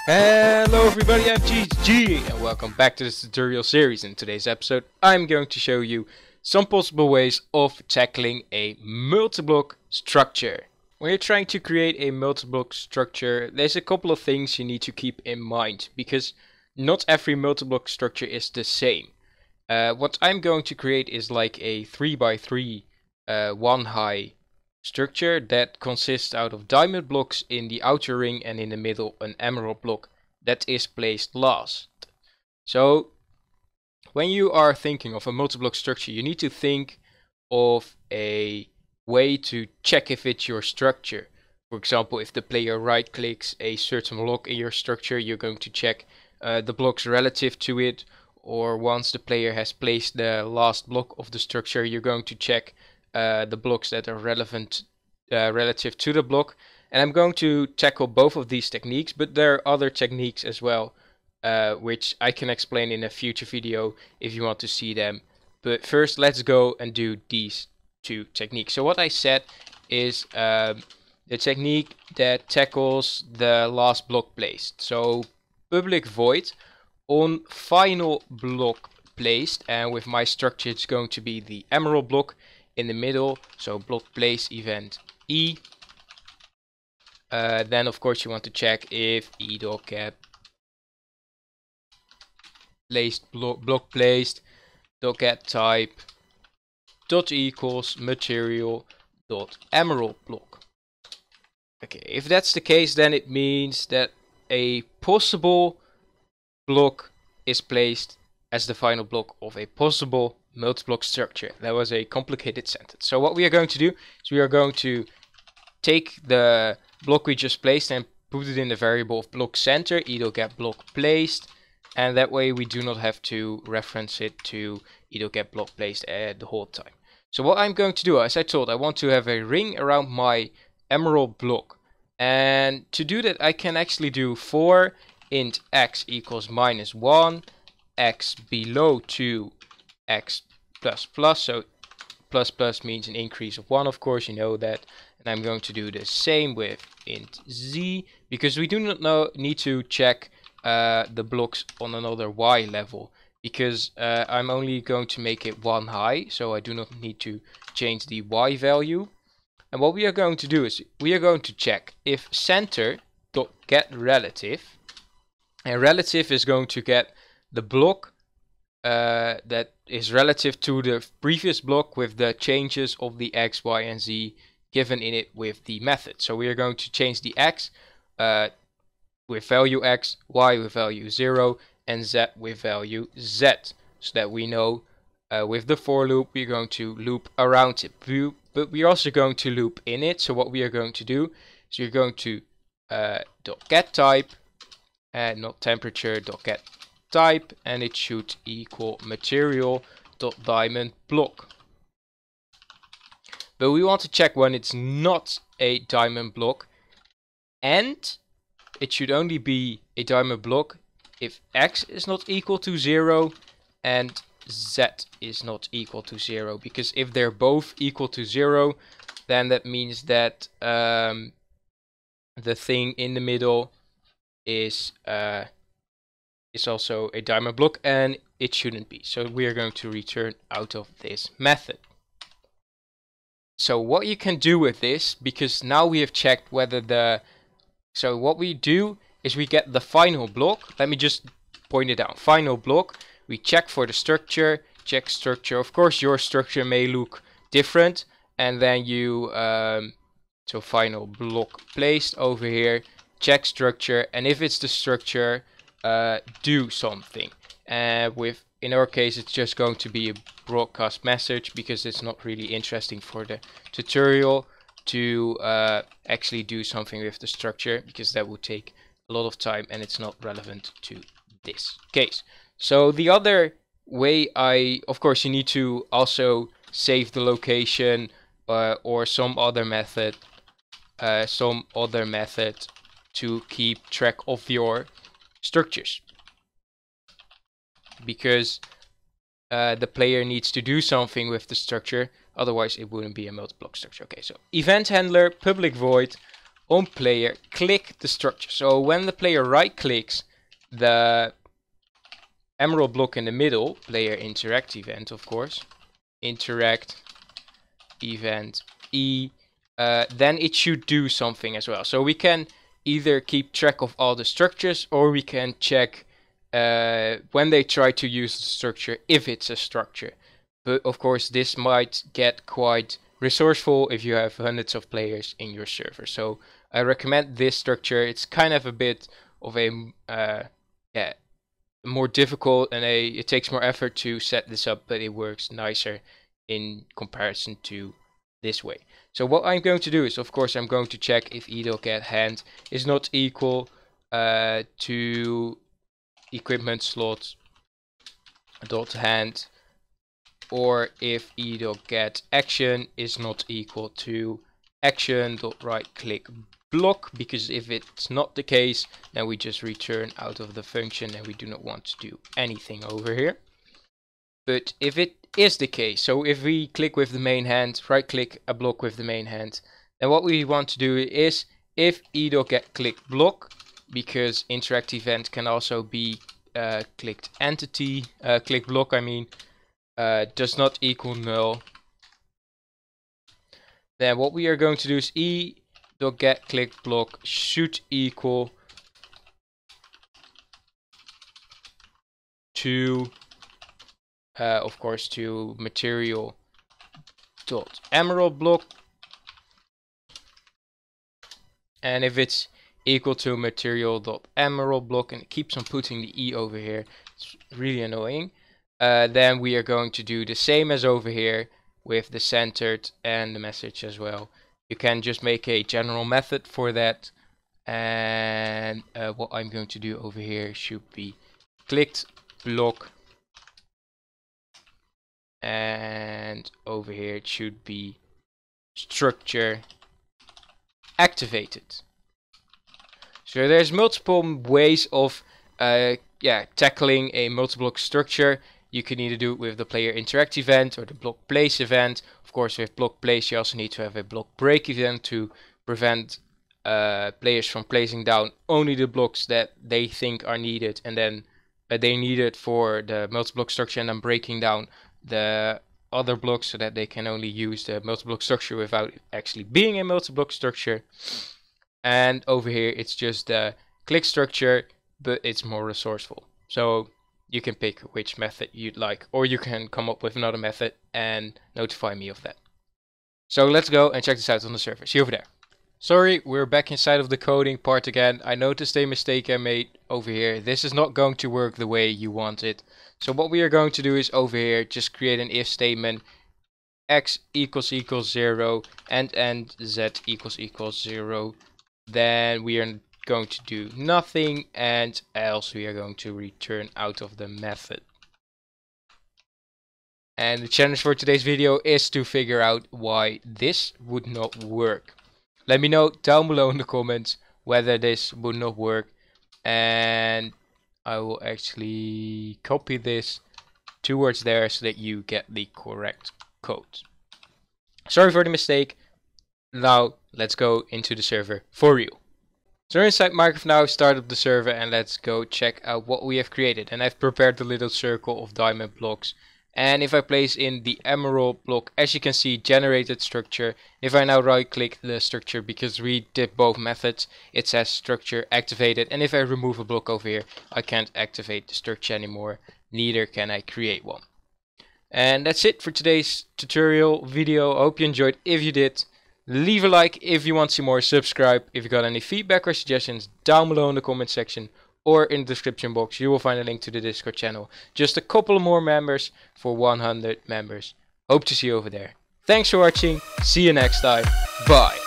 Hello everybody, I'm GG and welcome back to this tutorial series. In today's episode I'm going to show you some possible ways of tackling a multi-block structure. When you're trying to create a multi-block structure, there's a couple of things you need to keep in mind, because not every multi-block structure is the same. What I'm going to create is like a 3x3 one high structure that consists out of diamond blocks in the outer ring and in the middle an emerald block that is placed last. So when you are thinking of a multi-block structure, you need to think of a way to check if it's your structure. For example, if the player right clicks a certain block in your structure, you're going to check the blocks relative to it, or once the player has placed the last block of the structure, you're going to check the blocks that are relevant relative to the block. And I'm going to tackle both of these techniques, but there are other techniques as well, which I can explain in a future video if you want to see them. But first let's go and do these two techniques. So what I said is the technique that tackles the last block placed. So public void on final block placed, and with my structure it's going to be the emerald block in the middle, so block place event E. Then of course you want to check if e.get placed block placed .get type dot equals material dot emerald block. Okay, if that's the case, then it means that a possible block is placed as the final block of a possible multi-block structure. That was a complicated sentence. So what we are going to do is we are going to take the block we just placed and put it in the variable of block center, e.get block placed, and that way we do not have to reference it to e.get block placed the whole time. So what I'm going to do, as I told, I want to have a ring around my emerald block, and to do that I can actually do for int x equals -1, x below 2, x plus plus, so plus plus means an increase of 1, of course, you know that. And I'm going to do the same with int z, because we do not need to check the blocks on another y level, because I'm only going to make it one high, so I do not need to change the y value. And what we are going to do is we are going to check if center.get relative, and relative is going to get the block that is relative to the previous block with the changes of the x, y and z given in it with the method. So we are going to change the x with value x, y with value 0 and z with value z, so that we know with the for loop we're going to loop around it, but we're also going to loop in it. So what we are going to do is we're going to .get type and not temperature .get type, and it should equal material diamond block. But we want to check when it's not a diamond block, and it should only be a diamond block if x is not equal to 0 and z is not equal to 0, because if they're both equal to 0, then that means that the thing in the middle is also a diamond block, and it shouldn't be. So we are going to return out of this method. So what you can do with this, because now we have checked whether the... So what we do is we get the final block. Let me just point it out. Final block. We check for the structure. Check structure. Of course your structure may look different. And then you... so final block placed over here. Check structure. And if it's the structure, do something. In our case it's just going to be a broadcast message, because it's not really interesting for the tutorial to actually do something with the structure, because that would take a lot of time and it's not relevant to this case. So the other way, of course you need to also save the location or some other method to keep track of your structures, because the player needs to do something with the structure, otherwise it wouldn't be a multi-block structure. Okay, so event handler public void on player, click the structure. So when the player right clicks the emerald block in the middle, player interact event, of course, interact event E, then it should do something as well. So we can either keep track of all the structures, or we can check when they try to use the structure, if it's a structure. But of course this might get quite resourceful if you have hundreds of players in your server. So I recommend this structure. It's kind of a bit of a yeah, more difficult, and it takes more effort to set this up, but it works nicer in comparison to this way. So what I'm going to do is, of course, I'm going to check if e.getHand is not equal to equipment slot dot hand, or if e.getAction is not equal to action dot right click block, because if it's not the case, then we just return out of the function and we do not want to do anything over here. But if it is the case, so if we click with the main hand, right click a block with the main hand, then what we want to do is, if e.getClick block, because interact event can also be clicked entity, click block I mean, does not equal null, then what we are going to do is e.getClick block should equal to of course to material dot emerald block, and if it's equal to material dot emerald block, and it keeps on putting the e over here, it's really annoying, then we are going to do the same as over here with the centered and the message as well. You can just make a general method for that, and what I'm going to do over here should be clicked block, and over here it should be structure activated. So there's multiple ways of tackling a multi-block structure. You can either do it with the player interact event or the block place event. Of course, with block place you also need to have a block break event to prevent players from placing down only the blocks that they think are needed, and then they need it for the multi-block structure, and then breaking down the other blocks so that they can only use the multi-block structure without actually being a multi-block structure. And over here it's just the click structure, but it's more resourceful. So you can pick which method you'd like, or you can come up with another method and notify me of that. So let's go and check this out on the server. See you over there. Sorry, we're back inside of the coding part again. I noticed a mistake I made over here. This is not going to work the way you want it. So what we are going to do is over here just create an if statement, x equals 0 and z equals 0. Then we are going to do nothing, and else we are going to return out of the method. And the challenge for today's video is to figure out why this would not work. Let me know down below in the comments whether this would not work, and I will actually copy this towards there so that you get the correct code. Sorry for the mistake. Now let's go into the server for real. So we're inside Minecraft now, start up the server, and let's go check out what we have created. And I've prepared the little circle of diamond blocks. And if I place in the emerald block, as you can see, generated structure. If I now right click the structure, because we did both methods, it says structure activated. And if I remove a block over here, I can't activate the structure anymore. Neither can I create one. And that's it for today's tutorial video. I hope you enjoyed. If you did, leave a like. If you want to see more, subscribe. If you got any feedback or suggestions, down below in the comment section or in the description box, you will find a link to the Discord channel. Just a couple more members for 100 members. Hope to see you over there. Thanks for watching. See you next time. Bye.